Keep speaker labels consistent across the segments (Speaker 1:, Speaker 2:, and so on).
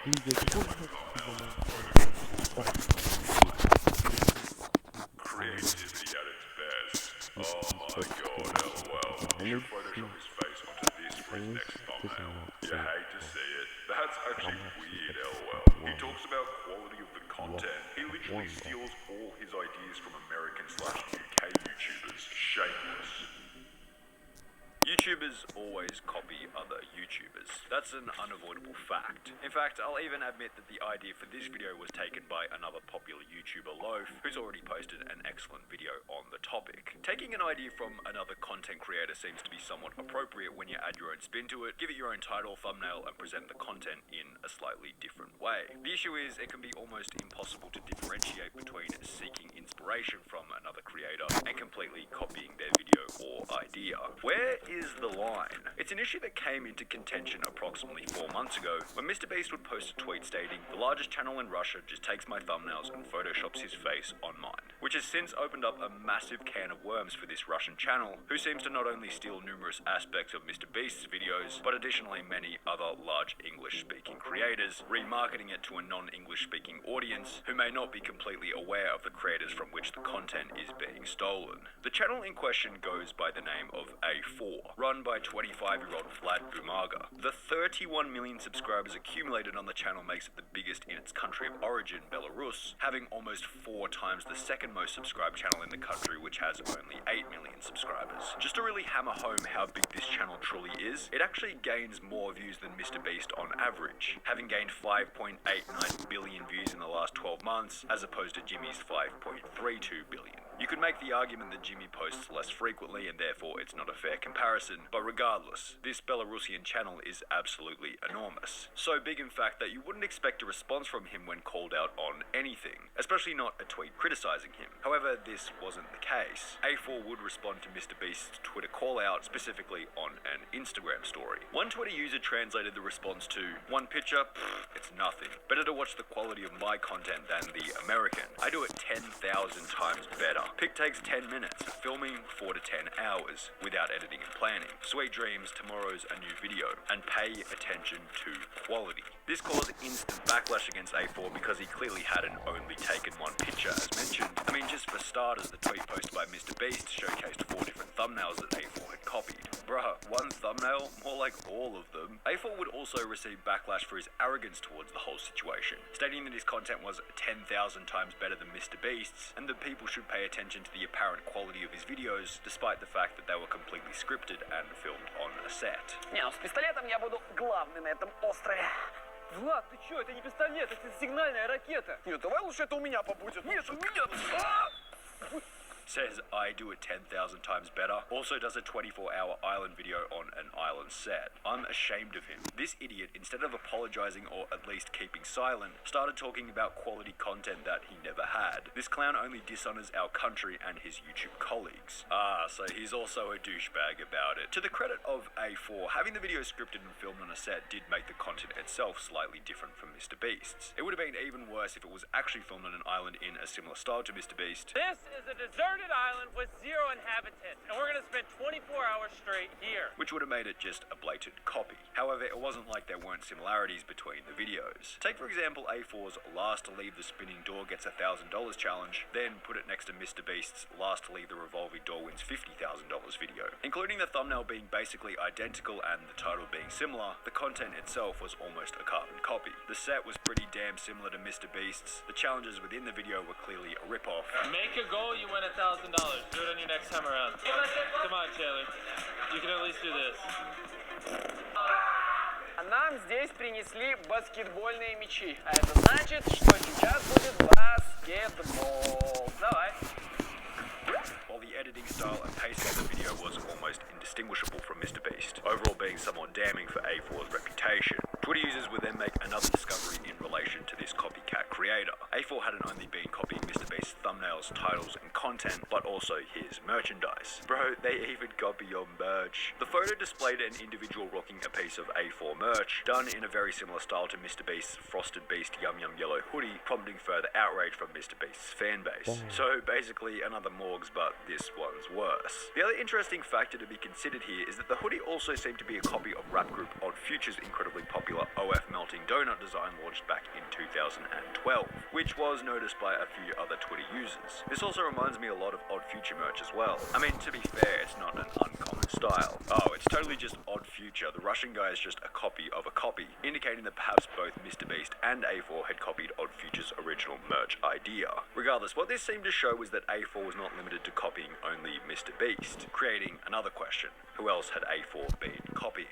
Speaker 1: Creativity at its best. Oh my god, LOL. He should Photoshop his face onto this for his next thumbnail. You hate to see it. That's actually weird, LOL. He talks about quality of the content. He literally steals all his ideas from American/UK YouTubers. Shameless.
Speaker 2: YouTubers always copy other YouTubers. That's an unavoidable fact. In fact, I'll even admit that the idea for this video was taken by another popular YouTuber, Loaf, who's already posted an excellent video on the topic. Taking an idea from another content creator seems to be somewhat appropriate when you add your own spin to it, give it your own title, thumbnail, and present the content in a slightly different way. The issue is, it can be almost impossible to differentiate between seeking inspiration from another creator and completely copying their video or idea. Where is the line? It's an issue that came into contention approximately 4 months ago when MrBeast would post a tweet stating, "The largest channel in Russia just takes my thumbnails and photoshops his face on mine," which has since opened up a massive can of worms for this Russian channel, who seems to not only steal numerous aspects of MrBeast's videos, but additionally many other large English-speaking creators, remarketing it to a non-English speaking audience who may not be completely aware of the creators from which the content is being stolen. The channel in question goes by the name of A4, run by 25-year-old Vlad Bumaga. The 31 million subscribers accumulated on the channel makes it the biggest in its country of origin, Belarus, having almost 4 times the second most subscribed channel in the country, which has only 8 million subscribers. Just to really hammer home how big this channel truly is, it actually gains more views than MrBeast on average, having gained 5.89 billion views in the last 12 months, as opposed to Jimmy's 5.32 billion. You could make the argument that Jimmy posts less frequently and therefore it's not a fair comparison, but regardless, this Belarusian channel is absolutely enormous. So big in fact that you wouldn't expect a response from him when called out on anything, especially not a tweet criticizing him. However, this wasn't the case. A4 would respond to MrBeast's Twitter call out, specifically on an Instagram story. One Twitter user translated the response to, "One picture? Pfft, it's nothing. Better to watch the quality of my content than the American. I do it 10,000 times better. Pic takes 10 minutes, filming 4 to 10 hours, without editing and planning. Sweet dreams, tomorrow's a new video, and pay attention to quality." This caused instant backlash against A4 because he clearly hadn't only taken one picture as mentioned. I mean, just for starters, the tweet posted by MrBeast showcased 4 different thumbnails that A4 had copied. Bruh, one thumbnail? More like all of them. A4 would also receive backlash for his arrogance towards the whole situation, stating that his content was 10,000 times better than MrBeast's, and that people should pay attention to the apparent quality of his videos, despite the fact that they were completely scripted and filmed on a set.
Speaker 3: Не, ну с пистолетом я буду главный на этом острове.
Speaker 4: Влад, ты чё? Это не пистолет, это сигнальная ракета.
Speaker 3: Нет, давай лучше это у меня побудет.
Speaker 4: Нет, у меня...
Speaker 2: Says I do it 10,000 times better. Also does a 24-hour island video on an island set. I'm ashamed of him. This idiot, instead of apologizing or at least keeping silent, started talking about quality content that he never had. This clown only dishonors our country and his YouTube colleagues. So he's also a douchebag about it. To the credit of A4, having the video scripted and filmed on a set did make the content itself slightly different from MrBeast's. It would have been even worse if it was actually filmed on an island in a similar style to MrBeast.
Speaker 4: This is a deserted island with 0 inhabitants, and we're gonna spend 24 hours straight here.
Speaker 2: Which would have made it just a blatant copy. However, it wasn't like there weren't similarities between the videos. Take for example A4's Last to Leave the Spinning Door Gets $1,000 challenge, then put it next to MrBeast's Last to Leave the Revolving Door Wins $50,000 video. Including the thumbnail being basically identical and the title being similar, the content itself was almost a carbon copy. The set was pretty damn similar to MrBeast's. The challenges within the video were clearly a rip-off.
Speaker 4: Make a goal, you win $1,000. Do it on your next time around. Come on, Chandler. You can at least do this.
Speaker 3: А нам здесь принесли баскетбольные мячи. А это значит, что сейчас будет баскетбол. Давай.
Speaker 2: While the editing style and pacing of the video was almost indistinguishable from MrBeast, overall being somewhat damning for A4's reputation. Twitter users would then make another discovery in relation to this copycat creator. A4 hadn't only been copying MrBeast's thumbnails, titles, and content, but also his merchandise. Bro, they even copy your merch. The photo displayed an individual rocking a piece of A4 merch, done in a very similar style to MrBeast's Frosted Beast Yum Yum Yellow hoodie, prompting further outrage from MrBeast's fanbase. So basically another Morgs, but this one's worse. The other interesting factor to be considered here is that the hoodie also seemed to be a copy of rap group Odd Future's incredibly popular OF melting donut design launched back in 2012, which was noticed by a few other Twitter users. This also reminds me a lot of Odd Future merch as well. I mean, to be fair, it's not an uncommon style. Oh, it's totally just Odd Future. The Russian guy is just a copy of a copy, indicating that perhaps both MrBeast and A4 had copied Odd Future's original merch idea. Regardless, what this seemed to show was that A4 was not limited to copying only MrBeast, creating another question: who else had A4 been copying?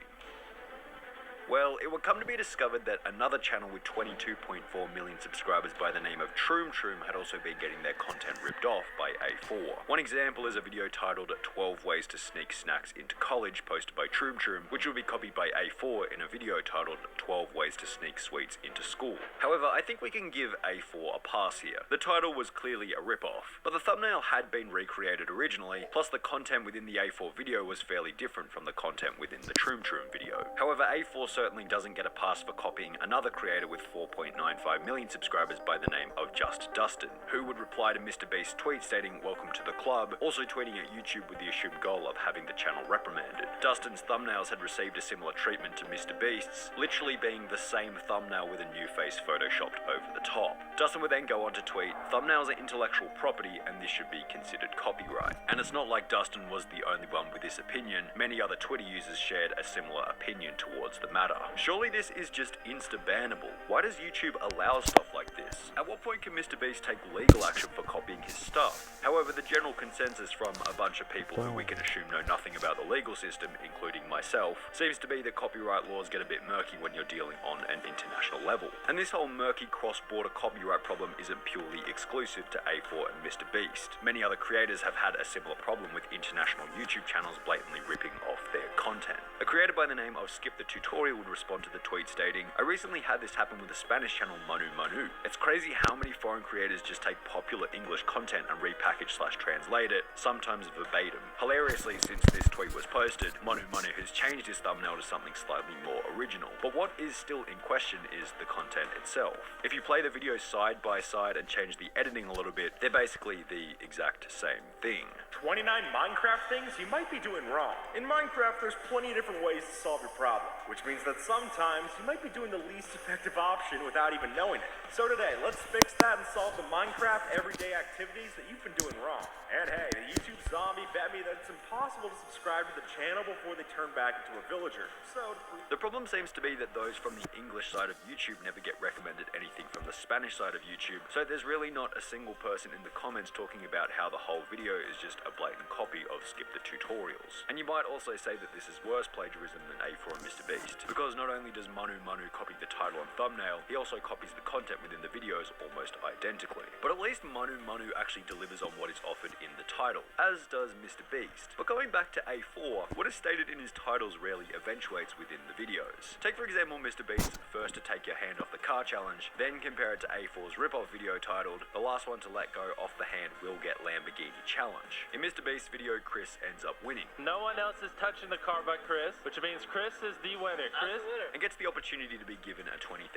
Speaker 2: Well, it would come to be discovered that another channel with 22.4 million subscribers by the name of Troom had also been getting their content ripped off by A4. One example is a video titled 12 Ways to Sneak Snacks into College, posted by Troom, which will be copied by A4 in a video titled 12 Ways to Sneak Sweets into School. However, I think we can give A4 a pass here. The title was clearly a rip-off, but the thumbnail had been recreated originally, plus the content within the A4 video was fairly different from the content within the Troom video. However, A4 certainly doesn't get a pass for copying another creator with 4.95 million subscribers by the name of Just Dustin, who would reply to MrBeast's tweet stating "Welcome to the club," also tweeting at YouTube with the assumed goal of having the channel reprimanded. Dustin's thumbnails had received a similar treatment to MrBeast's, literally being the same thumbnail with a new face photoshopped over the top. Dustin would then go on to tweet, "Thumbnails are intellectual property and this should be considered copyright." And it's not like Dustin was the only one with this opinion. Many other Twitter users shared a similar opinion towards the matter. Surely this is just insta-bannable. Why does YouTube allow stuff like this? At what point can MrBeast take legal action for copying his stuff? However, the general consensus from a bunch of people who we can assume know nothing about the legal system, including myself, seems to be that copyright laws get a bit murky when you're dealing on an international level. And this whole murky cross-border copyright problem isn't purely exclusive to A4 and MrBeast. Many other creators have had a similar problem with international YouTube channels blatantly ripping off their content. A creator by the name of Skip the Tutorial would respond to the tweet stating, "I recently had this happen with the Spanish channel Manu Manu. It's crazy how many foreign creators just take popular English content and repackage/translate it, sometimes verbatim. Hilariously, since this tweet was posted, Manu Manu has changed his thumbnail to something slightly more original. But what is still in question is the content itself. If you play the videos side by side and change the editing a little bit, they're basically the exact same thing.
Speaker 5: 29 Minecraft things you might be doing wrong. In Minecraft, there's plenty of different ways to solve your problem, which means that sometimes you might be doing the least effective option without even knowing it. So today, let's fix that and solve the Minecraft everyday activities that you've been doing wrong. And hey, the YouTube zombie bet me that it's impossible to subscribe to the channel before they turn back into a villager. So
Speaker 2: the problem seems to be that those from the English side of YouTube never get recommended anything from the Spanish side of YouTube, so there's really not a single person in the comments talking about how the whole video is just a blatant copy of Skip the Tutorials. And you might also say that this is worse plagiarism than A4 and MrBeast, because not only does Manu Manu copy the title and thumbnail, he also copies the content within the videos almost identically. But at least Manu Manu actually delivers on what is offered in the title, as does MrBeast. But going back to A4, what is stated in his titles rarely eventuates within the videos. Take for example MrBeast's First to Take Your Hand Off the Car challenge, then compare it to A4's rip-off video titled The Last One to Let Go Off the Hand Will Get Lamborghini Challenge. In MrBeast's video, Chris ends up winning.
Speaker 4: No one else is touching the car but Chris, which means Chris is the winner. Chris
Speaker 2: and gets the opportunity to be given a $20,000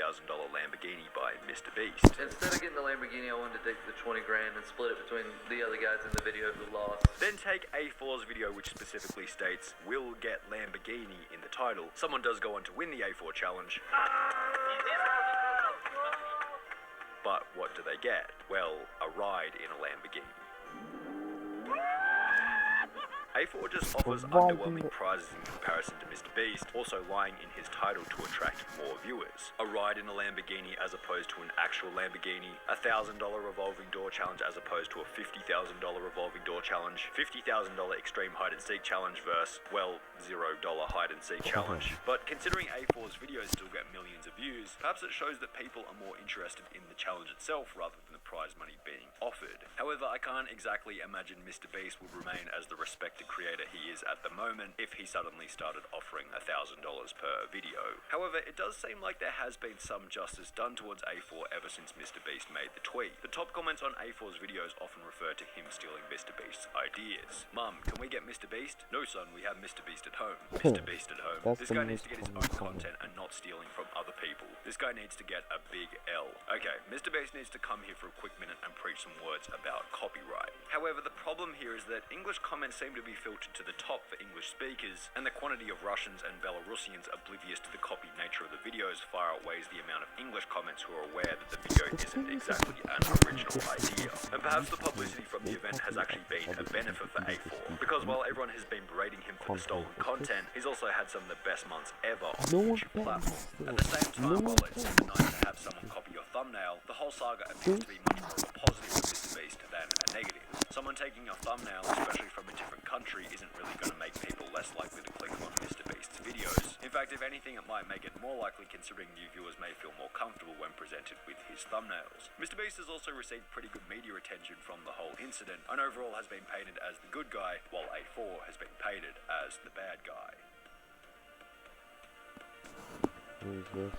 Speaker 2: Lamborghini by MrBeast.
Speaker 6: Instead of getting the Lamborghini, I wanted to take the 20 grand and split it between the other guys in the video who lost.
Speaker 2: Then take A4's video, which specifically states "will get Lamborghini" in the title. Someone does go on to win the A4 challenge. But what do they get? Well, a ride in a Lamborghini. A4 just offers underwhelming prizes in comparison to MrBeast, also lying in his title to attract more viewers. A ride in a Lamborghini as opposed to an actual Lamborghini, a $1,000 revolving door challenge as opposed to a $50,000 revolving door challenge, $50,000 extreme hide and seek challenge versus, well, $0 hide and seek challenge. But considering A4's videos still get millions of views, perhaps it shows that people are more interested in the challenge itself rather than the prize money being offered. However, I can't exactly imagine MrBeast would remain as the respected creator he is at the moment if he suddenly started offering $1,000 per video. However, it does seem seem like there has been some justice done towards A4 ever since Mr. Beast made the tweet. The top comments on A4's videos often refer to him stealing Mr. Beast's ideas. Mum, can we get Mr. Beast? No son, we have Mr. Beast at home. Mr. Beast at home. This guy needs to get his own content and not stealing from other people. This guy needs to get a big L. Okay, Mr. Beast needs to come here for a quick minute and preach some words about copyright. However, the problem here is that English comments seem to be filtered to the top for English speakers, and the quantity of Russians and Belarusians oblivious to the copy nature of the videos far outweighs the amount of English comments who are aware that the video isn't exactly an original idea. And perhaps the publicity from the event has actually been a benefit for A4, because while everyone has been berating him for the stolen content, he's also had some of the best months ever on the YouTube platform. At the same time, while it's nice to have someone copy your thumbnail, the whole saga appears to be much more of a positive for Mr. Beast than a negative. Someone taking your thumbnail, especially from a different country, isn't really going to make people less likely to click on Mr. Beast's videos. In fact, if anything, it might make it more likely, considering new viewers may feel more comfortable when presented with his thumbnails. Mr. Beast has also received pretty good media attention from the whole incident, and overall has been painted as the good guy, while A4 has been painted as the bad guy.
Speaker 1: Who is this?